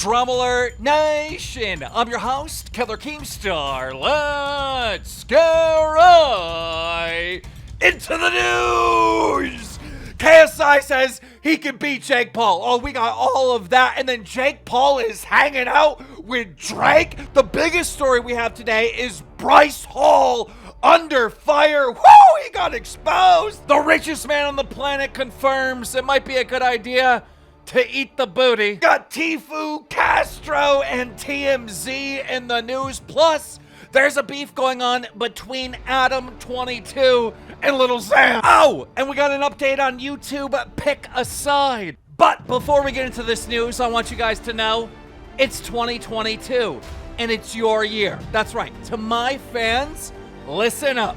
Drum Alert Nation! I'm your host, Killer Keemstar. Let's go right into the news! KSI says he can beat Jake Paul. Oh, we got all of that. And then Jake Paul is hanging out with Drake. The biggest story we have today is Bryce Hall under fire. Woo! He got exposed. The richest man on the planet confirms it might be a good idea to eat the booty. Got Tfue, Castro, and TMZ in the news. Plus, there's a beef going on between Adam22 and Lil Xan. Oh, and we got an update on YouTube, Pick a Side. But before we get into this news, I want you guys to know it's 2022 and it's your year. That's right. To my fans, listen up.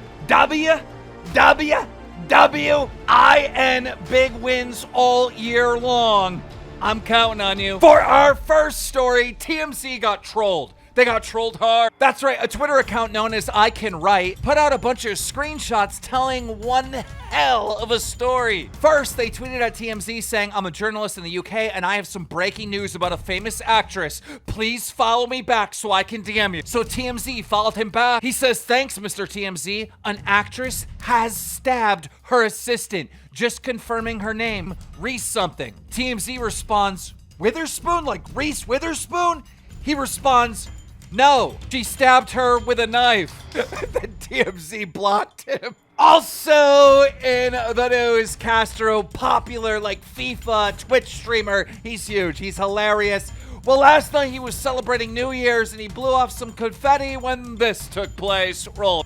WWWIN, big wins all year long. I'm counting on you. For our first story, TMZ got trolled. They got trolled hard. That's right, a Twitter account known as I Can Write put out a bunch of screenshots telling one hell of a story. First, they tweeted at TMZ saying, I'm a journalist in the UK and I have some breaking news about a famous actress. Please follow me back so I can DM you. So TMZ followed him back. He says, thanks, Mr. TMZ. An actress has stabbed her assistant. Just confirming her name, Reese something. TMZ responds, Witherspoon? Like Reese Witherspoon? He responds, no, she stabbed her with a knife. Then TMZ blocked him. Also in the news, Castro, popular like FIFA Twitch streamer. He's huge, he's hilarious. Well, last night he was celebrating New Year's and he blew off some confetti when this took place. Roll.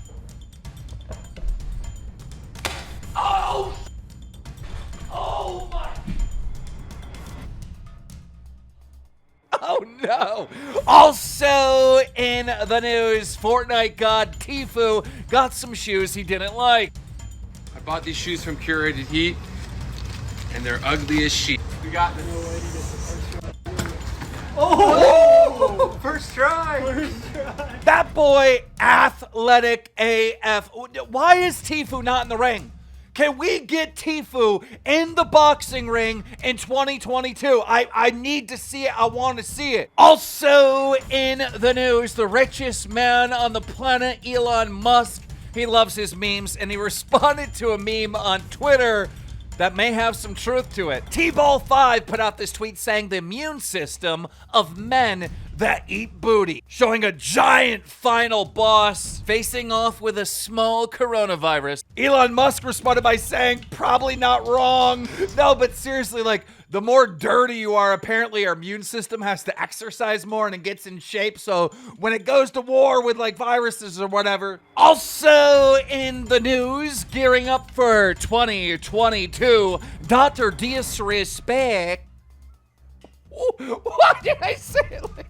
Oh! Oh my! Oh no! Also in the news, Fortnite god Tfue got some shoes he didn't like. I bought these shoes from Curated Heat, and they're ugly as shit. We got this. Oh! First try! First try! That boy, athletic AF. Why is Tfue not in the ring? Can we get Tfue in the boxing ring in 2022? I need to see it. I want to see it. Also in the news, the richest man on the planet, Elon Musk. He loves his memes, and he responded to a meme on Twitter that may have some truth to it. T-Ball5 put out this tweet saying the immune system of men that eat booty, showing a giant final boss facing off with a small coronavirus. Elon Musk responded by saying, probably not wrong. No, but seriously, like, the more dirty you are, apparently our immune system has to exercise more and it gets in shape. So when it goes to war with like viruses or whatever. Also in the news, gearing up for 2022, Dr. Disrespect. Why did I say it like that?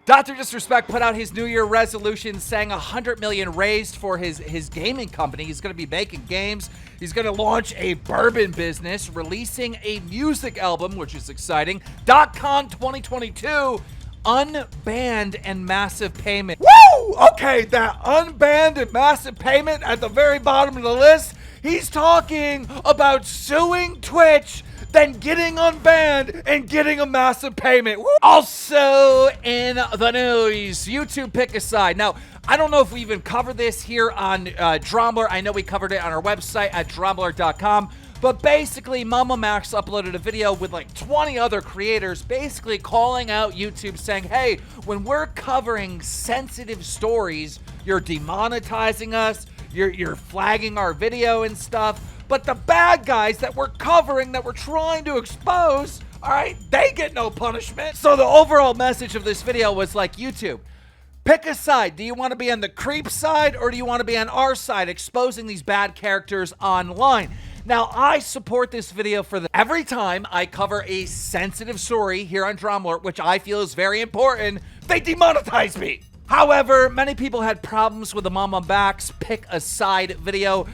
Dr. Disrespect put out his New Year resolution saying 100 million raised for his gaming company. He's going to be making games. He's going to launch a bourbon business, releasing a music album, which is exciting. .con 2022, unbanned and massive payment. Woo! Okay, that unbanned and massive payment at the very bottom of the list. He's talking about suing Twitch, then getting unbanned and getting a massive payment. Woo! Also in the news, YouTube Pick a Side. Now, I don't know if we even covered this here on Drumler. I know we covered it on our website at drumler.com. But basically, Mama Max uploaded a video with like 20 other creators basically calling out YouTube saying, hey, when we're covering sensitive stories, you're demonetizing us, you're flagging our video and stuff. But the bad guys that we're covering, that we're trying to expose, all right, they get no punishment. So the overall message of this video was like, YouTube, pick a side. Do you want to be on the creep side or do you want to be on our side, exposing these bad characters online? Now, I support this video for every time I cover a sensitive story here on Drumler, which I feel is very important, they demonetize me. However, many people had problems with the Mama Max Pick a Side video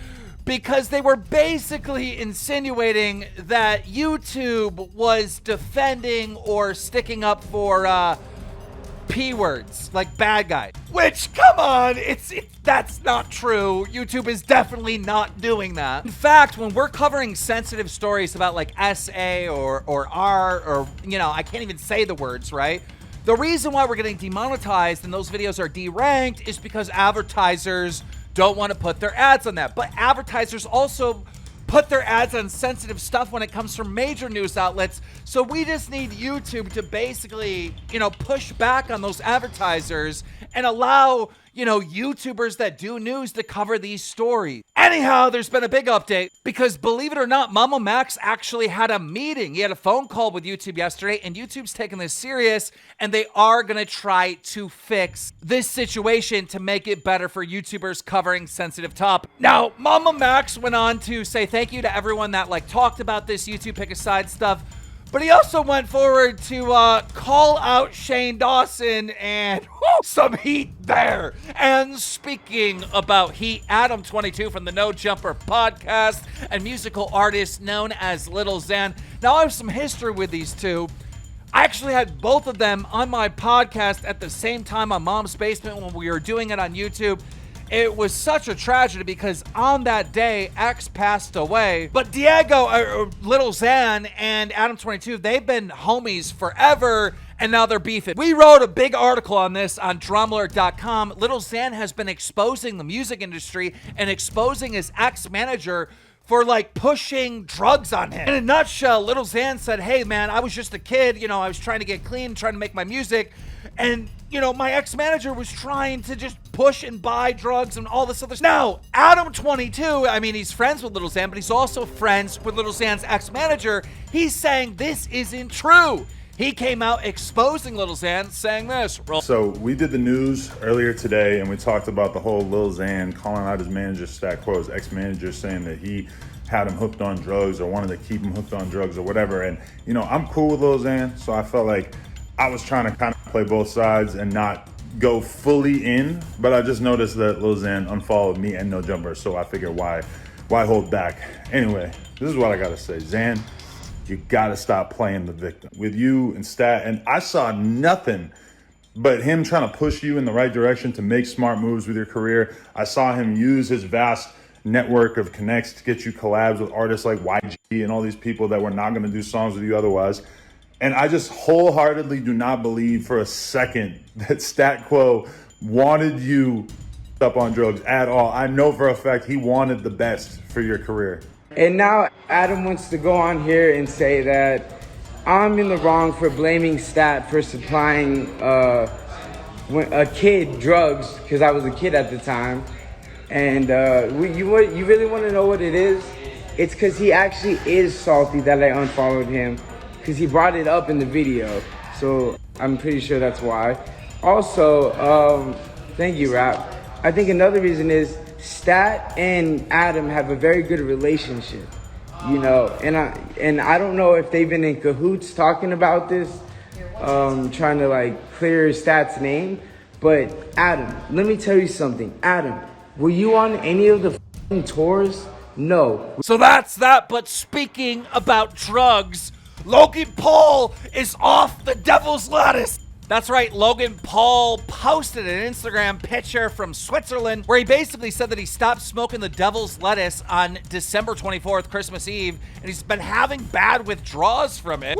because they were basically insinuating that YouTube was defending or sticking up for P words, like bad guys. Which, come on, that's not true. YouTube is definitely not doing that. In fact, when we're covering sensitive stories about like SA or R or, you know, I can't even say the words, right? The reason why we're getting demonetized and those videos are deranked is because advertisers don't want to put their ads on that. But advertisers also put their ads on sensitive stuff when it comes from major news outlets. So we just need YouTube to basically, push back on those advertisers and allow, YouTubers that do news to cover these stories. Anyhow, there's been a big update because, believe it or not, Mama Max actually had a meeting. He had a phone call with YouTube yesterday, and YouTube's taking this serious, and they are going to try to fix this situation to make it better for YouTubers covering sensitive topics. Now, Mama Max went on to say thank you to everyone that talked about this YouTube pick a side stuff, but he also went forward to call out Shane Dawson and some heat there. And speaking about heat, Adam22 from the No Jumper podcast and musical artist known as Lil Xan. Now, I have some history with these two. I actually had both of them on my podcast at the same time on Mom's Basement when we were doing it on YouTube. It was such a tragedy because on that day, X passed away. But Diego, Lil Xan, and Adam22, they've been homies forever, and now they're beefing. We wrote a big article on this on dramalert.com. Lil Xan has been exposing the music industry and exposing his ex-manager for pushing drugs on him. In a nutshell, Lil Xan said, hey man, I was just a kid, I was trying to get clean, trying to make my music, and my ex-manager was trying to just push and buy drugs and all this other stuff. Now, Adam22, he's friends with Lil Xan, but he's also friends with Lil Xan's ex-manager. He's saying this isn't true. He came out exposing Lil Xan, saying this. So we did the news earlier today, and we talked about the whole Lil Xan calling out his manager, Stat Quo, his ex-manager, saying that he had him hooked on drugs or wanted to keep him hooked on drugs or whatever. And, I'm cool with Lil Xan, so I felt like I was trying to kind of play both sides and not go fully in, but I just noticed that Lil Xan unfollowed me and No Jumper, so I figured why hold back? Anyway, this is what I gotta say. Xan, you gotta stop playing the victim. With you and Stat, and I saw nothing but him trying to push you in the right direction to make smart moves with your career. I saw him use his vast network of connects to get you collabs with artists like YG and all these people that were not gonna do songs with you otherwise. And I just wholeheartedly do not believe for a second that Stat Quo wanted you up on drugs at all. I know for a fact he wanted the best for your career. And now Adam wants to go on here and say that I'm in the wrong for blaming Stat for supplying a kid drugs, because I was a kid at the time. And you really want to know what it is? It's because he actually is salty that I unfollowed him, because he brought it up in the video. So I'm pretty sure that's why. Also, thank you, Rap. I think another reason is Stat and Adam have a very good relationship, and I don't know if they've been in cahoots talking about this, trying to clear Stat's name. But Adam, let me tell you something. Adam, were you on any of the f***ing tours? No. So that's that. But speaking about drugs, Logan Paul is off the devil's lettuce. That's right, Logan Paul posted an Instagram picture from Switzerland where he basically said that he stopped smoking the devil's lettuce on December 24th, Christmas Eve, and he's been having bad withdrawals from it.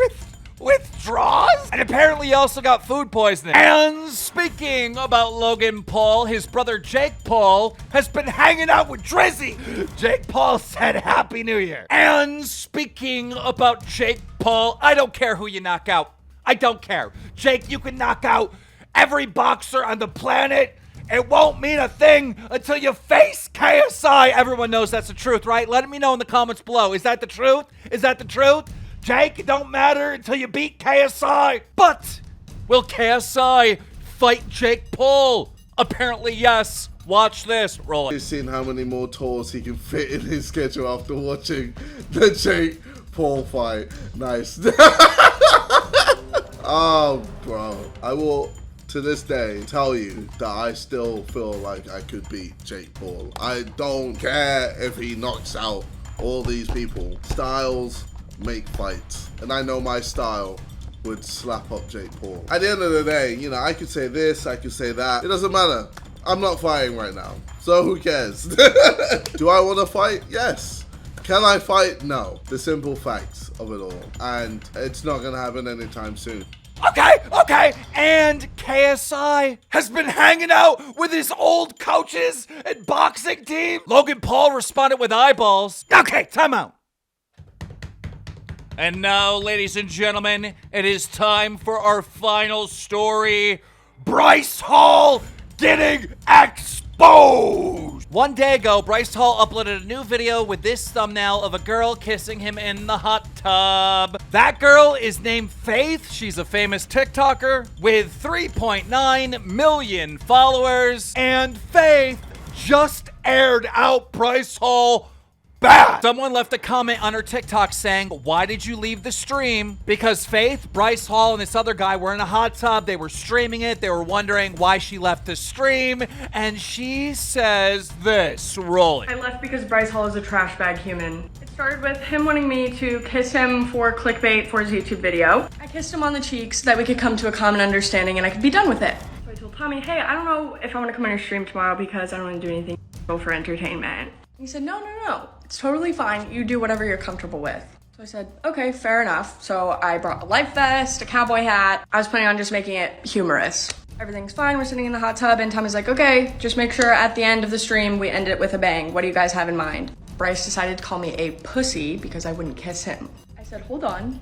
Withdrawals? And apparently he also got food poisoning. And speaking about Logan Paul, his brother Jake Paul has been hanging out with Drizzy. Jake Paul said Happy New Year. And speaking about Jake Paul, I don't care who you knock out. I don't care. Jake, you can knock out every boxer on the planet. It won't mean a thing until you face KSI. Everyone knows that's the truth, right? Let me know in the comments below. Is that the truth? Is that the truth? Jake, it don't matter until you beat KSI. But will KSI fight Jake Paul? Apparently, yes. Watch this. Roll it. He's seen how many more tours he can fit in his schedule after watching the Jake Paul fight. Nice. Oh, bro. I will, to this day, tell you that I still feel like I could beat Jake Paul. I don't care if he knocks out all these people. Styles make fights. And I know my style would slap up Jake Paul. At the end of the day, I could say this, I could say that. It doesn't matter. I'm not fighting right now. So who cares? Do I want to fight? Yes. Can I fight? No. The simple facts of it all. And it's not going to happen anytime soon. Okay. And KSI has been hanging out with his old coaches and boxing team. Logan Paul responded with eyeballs. Okay, time out. And now, ladies and gentlemen, it is time for our final story. Bryce Hall getting exposed. One day ago, Bryce Hall uploaded a new video with this thumbnail of a girl kissing him in the hot tub. That girl is named Faith. She's a famous TikToker with 3.9 million followers. And Faith just aired out Bryce Hall bad. Someone left a comment on her TikTok saying, why did you leave the stream? Because Faith, Bryce Hall, and this other guy were in a hot tub. They were streaming it. They were wondering why she left the stream. And she says this, rolling. I left because Bryce Hall is a trash bag human. It started with him wanting me to kiss him for clickbait for his YouTube video. I kissed him on the cheeks so that we could come to a common understanding and I could be done with it. So I told Tommy, hey, I don't know if I want to come on your stream tomorrow because I don't want to do anything for entertainment. He said, no. It's totally fine. You do whatever you're comfortable with. So I said, okay, fair enough. So I brought a life vest, a cowboy hat. I was planning on just making it humorous. Everything's fine. We're sitting in the hot tub and Tommy's like, okay, just make sure at the end of the stream, we end it with a bang. What do you guys have in mind? Bryce decided to call me a pussy because I wouldn't kiss him. I said, hold on.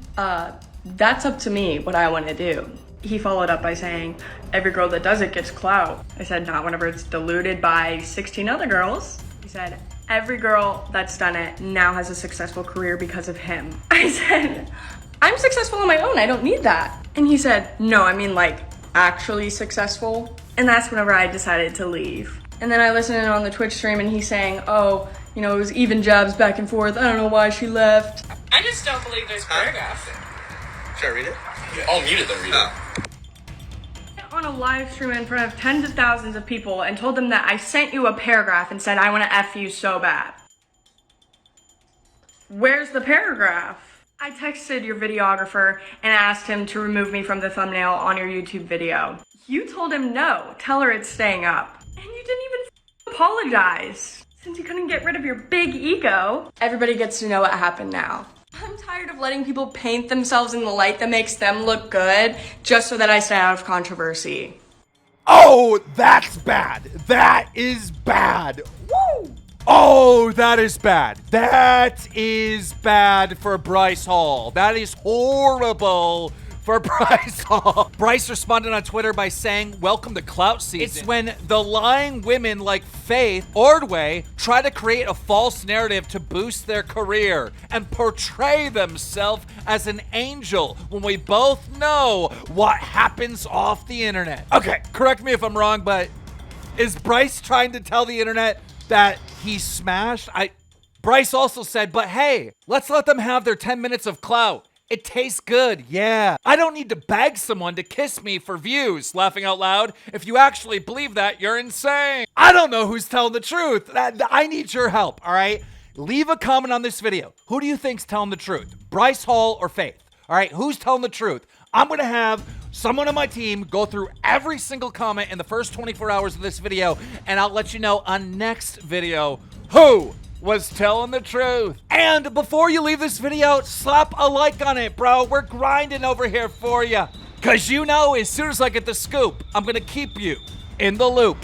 That's up to me what I want to do. He followed up by saying, every girl that does it gets clout. I said, not whenever it's diluted by 16 other girls. He said, every girl that's done it now has a successful career because of him. I said, I'm successful on my own. I don't need that. And he said, no, I mean like actually successful. And that's whenever I decided to leave. And then I listened in on the Twitch stream and he's saying, oh, you know, it was even jabs back and forth. I don't know why she left. I just don't believe there's paragraph. Should I read it? Yeah. I'll mute it then, read it. On a live stream in front of tens of thousands of people and told them that I sent you a paragraph and said I want to F you so bad. Where's the paragraph? I texted your videographer and asked him to remove me from the thumbnail on your YouTube video. You told him no, tell her it's staying up. And you didn't even apologize. Since you couldn't get rid of your big ego. Everybody gets to know what happened now. I'm tired of letting people paint themselves in the light that makes them look good just so that I stay out of controversy. Oh, that's bad. That is bad. Woo! Oh, that is bad. That is bad for Bryce Hall. That is horrible for Bryce Hall. Bryce responded on Twitter by saying, welcome to clout season. It's when the lying women like Faith Ordway try to create a false narrative to boost their career and portray themselves as an angel when we both know what happens off the internet. Okay, correct me if I'm wrong, but is Bryce trying to tell the internet that he smashed? Bryce also said, but hey, let's let them have their 10 minutes of clout. It tastes good, yeah. I don't need to beg someone to kiss me for views. Laughing out loud. If you actually believe that, you're insane. I don't know who's telling the truth. I need your help, all right? Leave a comment on this video. Who do you think's telling the truth? Bryce Hall or Faith? All right, who's telling the truth? I'm gonna have someone on my team go through every single comment in the first 24 hours of this video, and I'll let you know on next video who was telling the truth. And before you leave this video, slap a like on it, bro. We're grinding over here for you. Cause you know, as soon as I get the scoop, I'm gonna keep you in the loop.